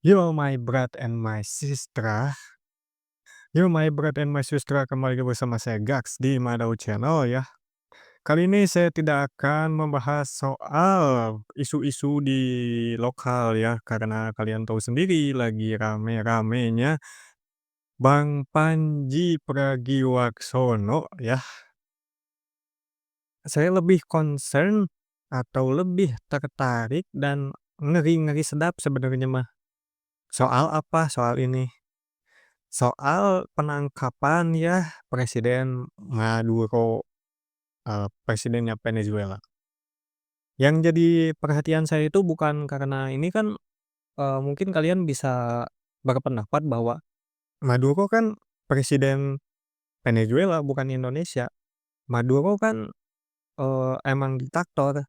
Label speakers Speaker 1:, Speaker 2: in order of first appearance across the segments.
Speaker 1: Yo my brother and my sister, kembali lagi bersama saya Gax di Madau Channel ya. Kali ini saya tidak akan membahas soal isu-isu di lokal ya, karena kalian tahu sendiri lagi rame-ramenya Bang Panji Pragiwaksono ya. Saya lebih concern atau lebih tertarik dan ngeri-ngeri sedap sebenarnya mah. Soal apa? Soal ini. Soal penangkapan ya Presiden Maduro, presidennya Venezuela. Yang jadi perhatian saya itu bukan karena ini kan, mungkin kalian bisa berpendapat bahwa Maduro kan presiden Venezuela bukan Indonesia. Maduro kan, emang diktator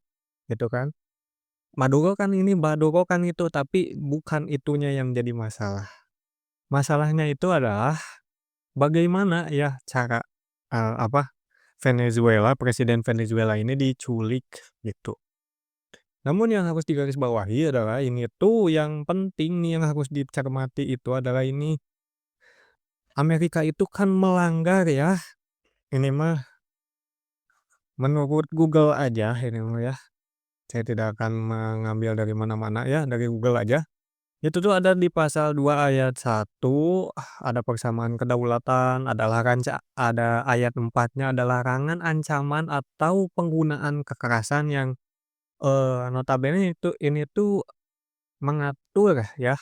Speaker 1: gitu kan. Maduro kan itu, tapi bukan itunya yang jadi masalah. Masalahnya itu adalah bagaimana ya cara, presiden Venezuela ini diculik gitu. Namun yang harus digarisbawahi adalah ini tuh yang penting nih yang harus dicermati itu adalah ini, Amerika itu kan melanggar ya, ini mah menurut Google aja ini mah ya, saya tidak akan mengambil dari mana-mana ya, dari Google aja. Itu tuh ada di pasal 2 ayat 1 ada persamaan kedaulatan, ada ayat 4-nya ada larangan, ancaman, atau penggunaan kekerasan yang, notabene ini tuh mengatur ya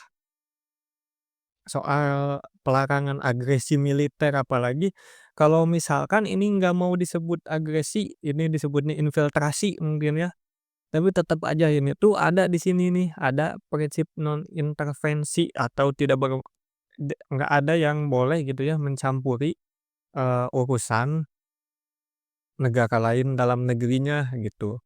Speaker 1: soal pelarangan agresi militer, apalagi kalau misalkan ini nggak mau disebut agresi, ini disebutnya infiltrasi mungkin ya, tapi tetap aja ini tuh ada di sini nih, ada prinsip non intervensi atau nggak ada yang boleh gitu ya mencampuri, urusan negara lain dalam negerinya gitu.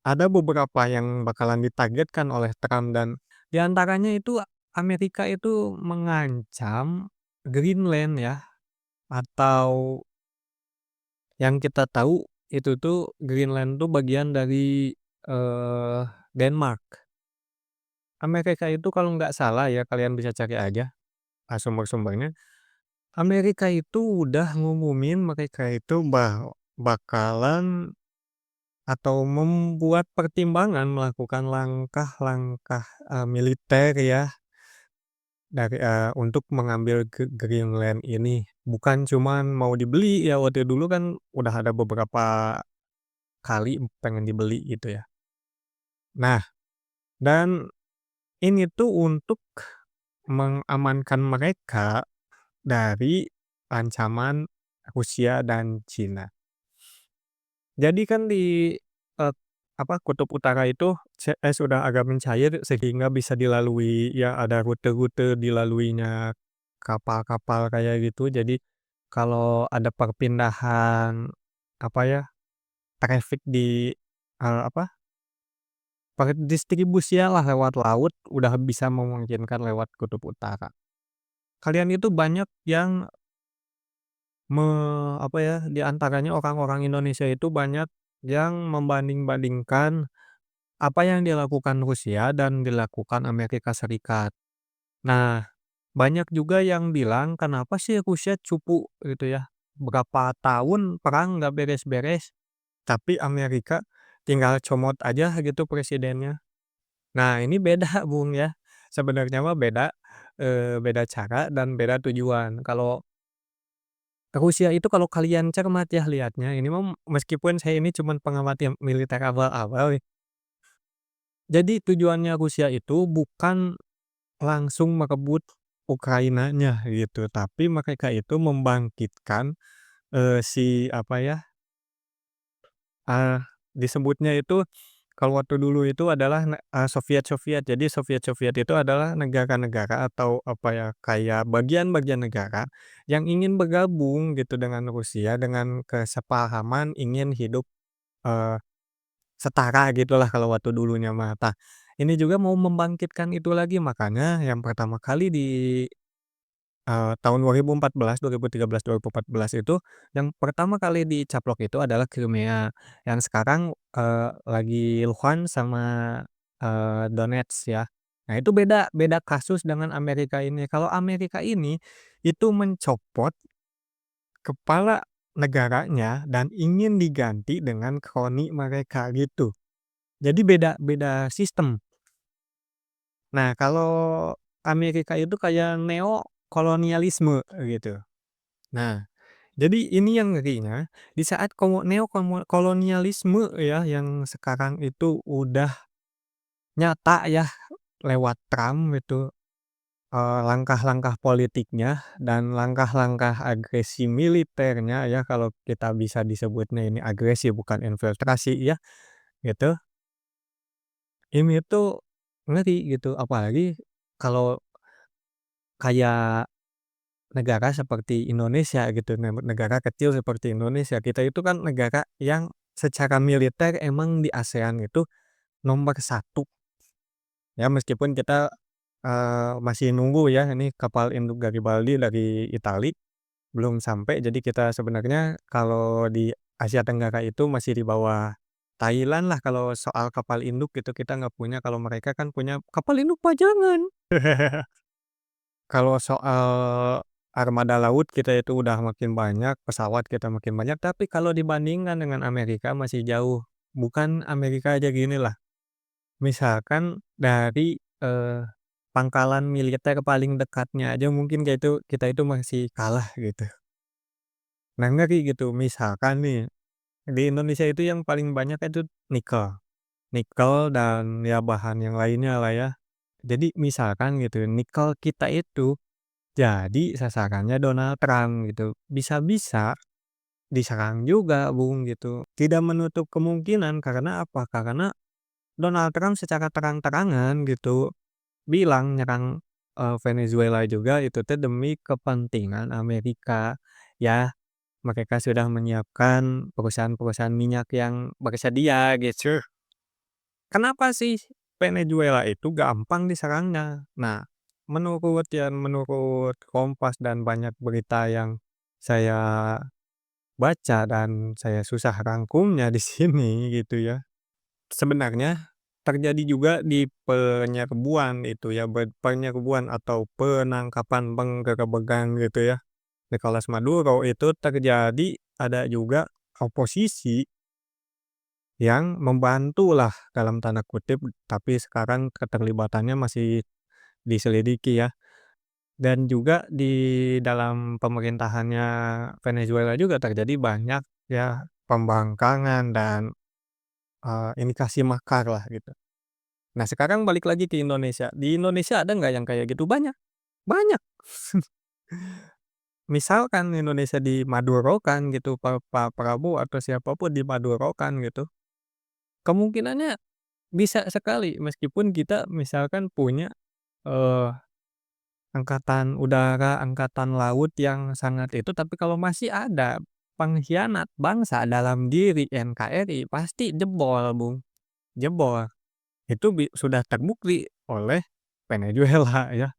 Speaker 1: Ada beberapa yang bakalan ditargetkan oleh Trump dan di antaranya itu Amerika itu mengancam Greenland ya, atau yang kita tahu itu tuh Greenland tuh bagian dari, Denmark. Amerika itu kalau nggak salah ya, kalian bisa cari aja, sumber-sumbernya. Amerika itu udah ngumumin mereka itu bakalan atau membuat pertimbangan melakukan langkah-langkah, militer ya untuk mengambil Greenland ini. Bukan cuman mau dibeli ya, waktu dulu kan udah ada beberapa kali pengen dibeli gitu ya. Nah, dan ini tuh untuk mengamankan mereka dari ancaman Rusia dan Cina. Jadi kan di, eee, kutub utara itu sudah agak mencair sehingga bisa dilalui ya, ada rute-rute dilaluinya kapal-kapal kayak gitu. Jadi kalau ada perpindahan, apa ya, traffic di, apa, pendistribusianlah lewat laut udah bisa memungkinkan lewat kutub utara. Kalian itu banyak yang apa ya, di antaranya orang-orang Indonesia itu banyak yang membanding-bandingkan apa yang dilakukan Rusia dan dilakukan Amerika Serikat. Nah, banyak juga yang bilang, "Kenapa sih Rusia cupu?" Gitu ya. Berapa tahun perang nggak beres-beres, tapi Amerika tinggal comot aja gitu presidennya. Nah, ini beda Bung ya, sebenarnya mah beda, beda cara dan beda tujuan. Kalau Rusia itu kalau kalian cermat ya lihatnya, ini mah meskipun saya ini cuman pengamat yang militer abal-abal ya. Jadi tujuannya Rusia itu bukan langsung merebut Ukrainanya gitu, tapi mereka itu membangkitkan, si apa ya, eee, disebutnya itu kalau waktu dulu itu adalah Soviet-Soviet. Jadi Soviet-Soviet itu adalah negara-negara atau apa ya, kayak bagian-bagian negara yang ingin bergabung gitu dengan Rusia dengan kesepahaman ingin hidup, eee, setara gitulah kalau waktu dulunya mah. Tah, ini juga mau membangkitkan itu lagi, makanya yang pertama kali di tahun 2014, 2013, 2014 itu, yang pertama kali dicaplok itu adalah Crimea, yang sekarang, lagi Luhansk sama, Donetsk ya. Nah, itu beda beda kasus dengan Amerika ini. Kalau Amerika ini, itu mencopot kepala negaranya dan ingin diganti dengan kroni mereka, gitu. Jadi beda beda sistem. Nah, kalau Amerika itu kayak neokolonialisme, gitu. Nah, jadi ini yang ngerinya, di saat kolonialisme ya, yang sekarang itu udah nyata ya, lewat Trump itu, langkah-langkah politiknya dan langkah-langkah agresi militernya ya, kalau kita bisa disebutnya ini agresi bukan infiltrasi ya, gitu. Ini tuh ngeri gitu, apalagi kalau kayak negara seperti Indonesia gitu, negara kecil seperti Indonesia, kita itu kan negara yang secara militer emang di ASEAN itu nomor satu ya, meskipun kita, masih nunggu ya ini kapal induk Garibaldi dari Itali, belum sampai. Jadi kita sebenarnya kalau di Asia Tenggara itu masih di bawah Thailand lah kalau soal kapal induk gitu, kita nggak punya, kalau mereka kan punya kapal induk pajangan. Kalau soal armada laut kita itu udah makin banyak, pesawat kita makin banyak, tapi kalau dibandingkan dengan Amerika masih jauh. Bukan Amerika aja, gini lah, misalkan dari, pangkalan militer paling dekatnya aja mungkin kita itu masih kalah gitu. Nah, ngeri gitu, misalkan nih, di Indonesia itu yang paling banyak itu nikel. Nikel dan ya bahan yang lainnya lah ya. Jadi misalkan gitu, nikel kita itu jadi sasarannya Donald Trump gitu. Bisa-bisa diserang juga, Bung, gitu. Tidak menutup kemungkinan, karena apa? Karena Donald Trump secara terang-terangan gitu bilang nyerang, Venezuela juga itu teh demi kepentingan Amerika. Ya, mereka sudah menyiapkan perusahaan-perusahaan minyak yang bersedia gitu. Kenapa sih Venezuela itu gampang diserangnya? Nah, menurut Kompas dan banyak berita yang saya baca dan saya susah rangkumnya di sini gitu ya. Sebenarnya terjadi juga di penyerbuan itu ya, penyerbuan atau penangkapan, penggerebekan gitu ya. Nicolas Maduro itu terjadi, ada juga oposisi yang membantulah dalam tanda kutip, tapi sekarang keterlibatannya masih diselidiki ya. Dan juga di dalam pemerintahannya Venezuela juga terjadi banyak ya pembangkangan dan, indikasi makar lah gitu. Nah, sekarang balik lagi ke Indonesia, di Indonesia ada nggak yang kayak gitu? Banyak banyak. Misalkan Indonesia dimadurokan gitu, Pak Prabowo atau siapapun dimadurokan gitu, kemungkinannya bisa sekali meskipun kita misalkan punya, eee, angkatan udara, angkatan laut yang sangat itu, tapi kalau masih ada pengkhianat bangsa dalam diri NKRI pasti jebol, Bung, jebol. Itu sudah terbukti oleh Venezuela ya.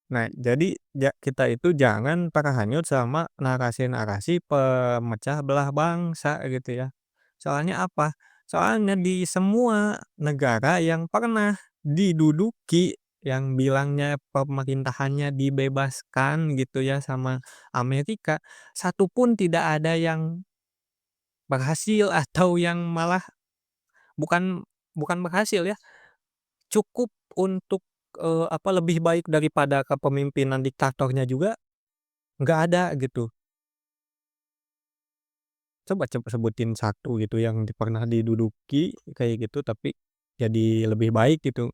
Speaker 1: Nah, jadi kita itu jangan terhanyut sama narasi-narasi pemecah belah bangsa gitu ya. Soalnya apa? Soalnya di semua negara yang pernah diduduki, yang bilangnya pemerintahannya dibebaskan gitu ya sama Amerika, satu pun tidak ada yang berhasil atau yang malah bukan bukan berhasil ya, cukup untuk, lebih baik daripada kepemimpinan diktatornya juga nggak ada gitu. Coba sebutin satu gitu yang pernah diduduki kayak gitu tapi jadi lebih baik gitu,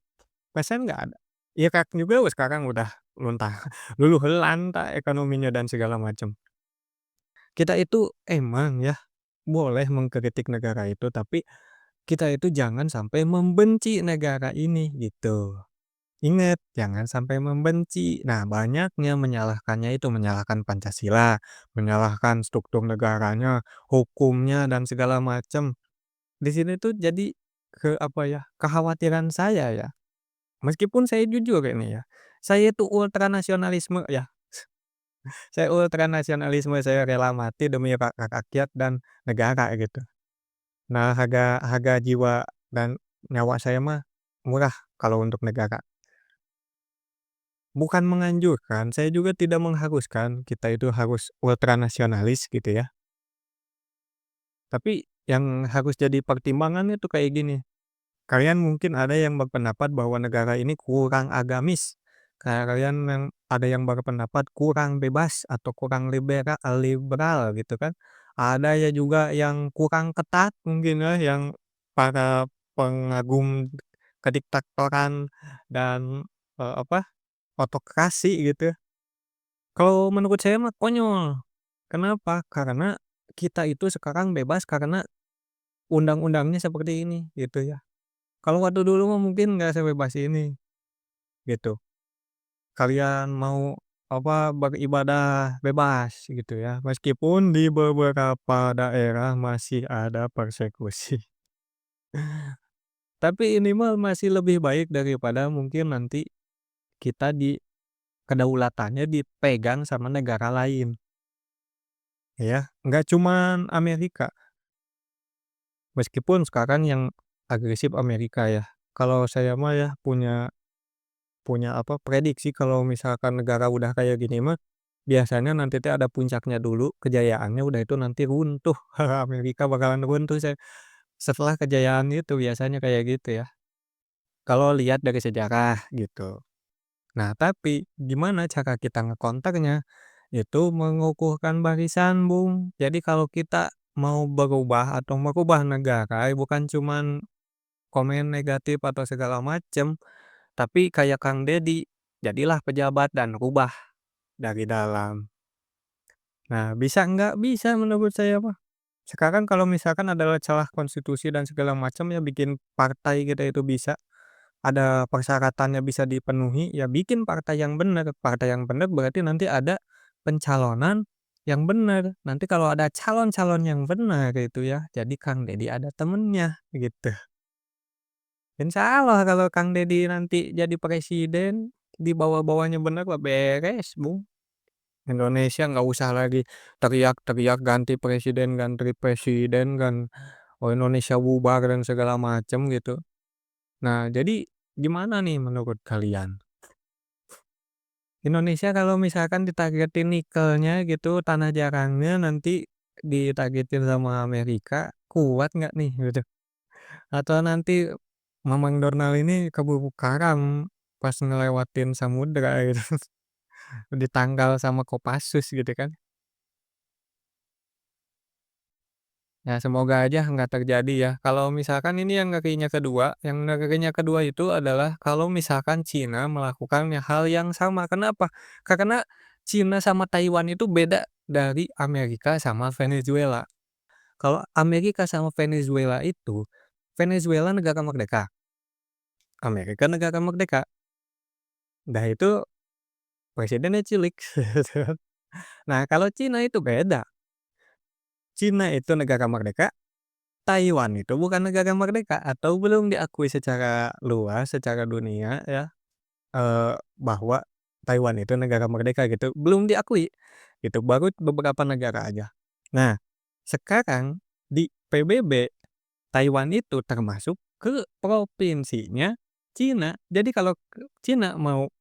Speaker 1: persen nggak ada. Irak juga sekarang udah luntah luluh lantak ekonominya dan segala macam. Kita itu emang ya boleh mengkritik negara itu, tapi kita itu jangan sampai membenci negara ini gitu. Ingat, jangan sampai membenci. Nah, banyaknya menyalahkannya itu, menyalahkan Pancasila, menyalahkan struktur negaranya, hukumnya, dan segala macam. Di sini tuh jadi apa ya, kekhawatiran saya ya, meskipun saya jujur ini ya, saya itu ultranasionalisme ya, saya ultranasionalisme, saya rela mati demi rakyat dan negara gitu. Nah, harga harga jiwa dan nyawa saya mah murah. kalau untuk negara. Bukan menganjurkan, saya juga tidak mengharuskan kita itu harus ultranasionalis gitu ya. Tapi yang harus jadi pertimbangan itu kayak gini, kalian mungkin ada yang berpendapat bahwa negara ini kurang agamis, kalian yang ada yang berpendapat kurang bebas atau kurang liberal gitu kan. Ada ya juga yang kurang ketat mungkin ya, yang para pengagum kediktatoran dan, otokrasi gitu. Kalau menurut saya mah konyol. Kenapa? Karena kita itu sekarang bebas karena undang-undangnya seperti ini, gitu ya. Kalau waktu dulu mah mungkin nggak sebebas ini, gitu. Kalian mau, beribadah bebas gitu ya, meskipun di beberapa daerah masih ada persekusi. Tapi ini mah masih lebih baik daripada mungkin nanti kita kedaulatannya dipegang sama negara lain, ya. Nggak cuman Amerika, meskipun sekarang yang agresif Amerika ya. Kalau saya mah ya punya punya prediksi kalau misalkan negara udah kayak gini mah, biasanya nanti teh ada puncaknya dulu, kejayaannya udah itu nanti runtuh, Amerika bakalan runtuh setelah kejayaan itu biasanya kayak gitu ya, kalau lihat dari sejarah gitu. Nah tapi gimana cara kita ngekonternya, itu mengukuhkan barisan Bung. Jadi kalau kita mau berubah atau merubah negara, bukan cuman komen negatif atau segala macem, tapi kayak Kang Deddy, jadilah pejabat dan rubah dari dalam. Nah, bisa nggak? Bisa menurut saya mah. Sekarang kalau misalkan adalah celah konstitusi dan segala macam ya bikin partai kita itu bisa, ada persyaratannya bisa dipenuhi, ya bikin partai yang benar. Partai yang benar berarti nanti ada pencalonan yang benar. Nanti kalau ada calon-calon yang benar itu ya, jadi Kang Deddy ada temennya gitu. Insyaallah kalau Kang Deddy nanti jadi presiden, di bawah-bawahnya bener mah beres, Bung. Indonesia nggak usah lagi teriak-teriak ganti presiden kan, oh Indonesia bubar dan segala macem gitu. Nah jadi gimana nih menurut kalian? Indonesia kalau misalkan ditargetin nikelnya gitu, tanah jarangnya nanti ditargetin sama Amerika, kuat nggak nih gitu? Atau nanti Mamang Donald ini keburu karam pas ngelewatin samudra gitu, ditangkal sama Kopassus gitu kan. Ya semoga aja nggak terjadi ya. Kalau misalkan ini yang ngerinya kedua, yang ngerinya kedua itu adalah kalau misalkan Cina melakukan hal yang sama. Kenapa? Karena Cina sama Taiwan itu beda dari Amerika sama Venezuela. Kalau Amerika sama Venezuela itu, Venezuela negara merdeka, Amerika negara merdeka. Nah itu presidennya cilik. Nah, kalau Cina itu beda. Cina itu negara merdeka, Taiwan itu bukan negara merdeka atau belum diakui secara luas, secara dunia ya, bahwa Taiwan itu negara merdeka gitu, belum diakui gitu, baru beberapa negara aja. Nah, sekarang di PBB, Taiwan itu termasuk ke provinsinya Cina. Jadi kalau Cina mau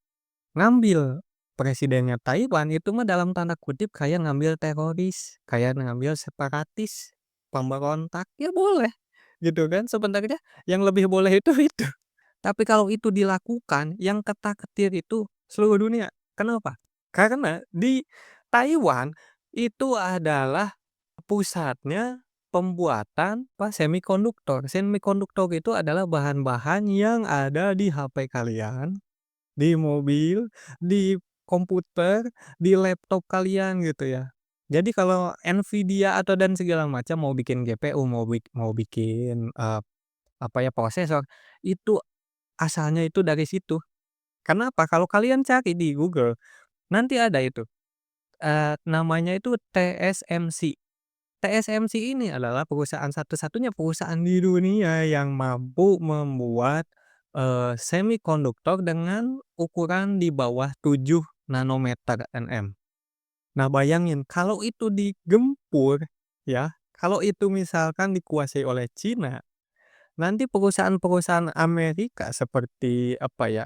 Speaker 1: ngambil presidennya Taiwan itu mah dalam tanda kutip kayak ngambil teroris, kayak ngambil separatis, pemberontak, ya boleh, gitu kan. Sebenarnya yang lebih boleh itu itu. Tapi kalau itu dilakukan, yang ketar-ketir itu seluruh dunia. Kenapa? Karena di Taiwan itu adalah pusatnya pembuatan semikonduktor. Semikonduktor itu adalah bahan-bahan yang ada di HP kalian, di mobil, di komputer, di laptop kalian gitu ya. Jadi kalau Nvidia atau dan segala macam mau bikin GPU, mau bikin, prosesor, itu asalnya itu dari situ. Kenapa? Kalau kalian cari di Google, nanti ada itu, namanya itu TSMC. TSMC ini adalah perusahaan satu-satunya perusahaan di dunia yang mampu membuat, semikonduktor dengan ukuran di bawah 7 nanometer nm. Nah bayangin kalau itu digempur ya, kalau itu misalkan dikuasai oleh Cina, nanti perusahaan-perusahaan Amerika seperti apa ya,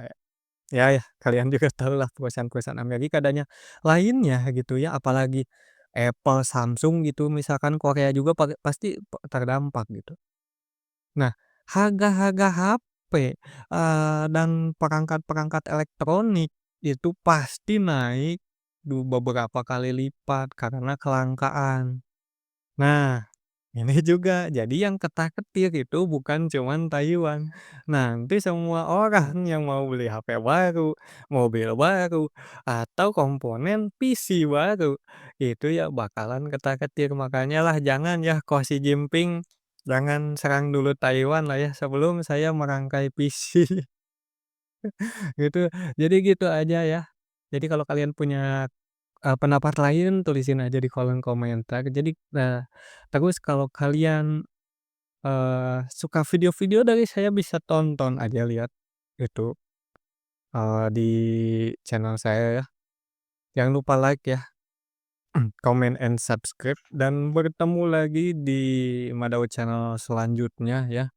Speaker 1: ya kalian juga tahulah perusahaan-perusahaan Amerika dan yang lainnya gitu ya, apalagi Apple, Samsung gitu misalkan Korea juga pasti terdampak gitu. Nah, harga-harga HP, dan perangkat-perangkat elektronik itu pasti naik beberapa kali lipat karena kelangkaan. Nah, ini juga, jadi yang ketar-ketir itu bukan cuman Taiwan. Nanti semua orang yang mau beli HP baru, mobil baru, atau komponen PC baru, itu ya bakalan ketar-ketir. Makanya lah jangan ya kok Xi Jinping, jangan serang dulu Taiwan lah ya sebelum saya merangkai PC, gitu. Jadi gitu aja ya. Jadi kalau kalian punya pendapat lain tulisin aja di kolom komentar. Jadi terus kalau kalian, suka video-video dari saya bisa tonton aja lihat itu, di channel saya ya. Jangan lupa like ya, comment and subscribe dan bertemu lagi di Madao channel selanjutnya ya.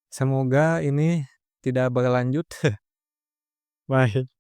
Speaker 1: Semoga ini tidak berlanjut. Bye.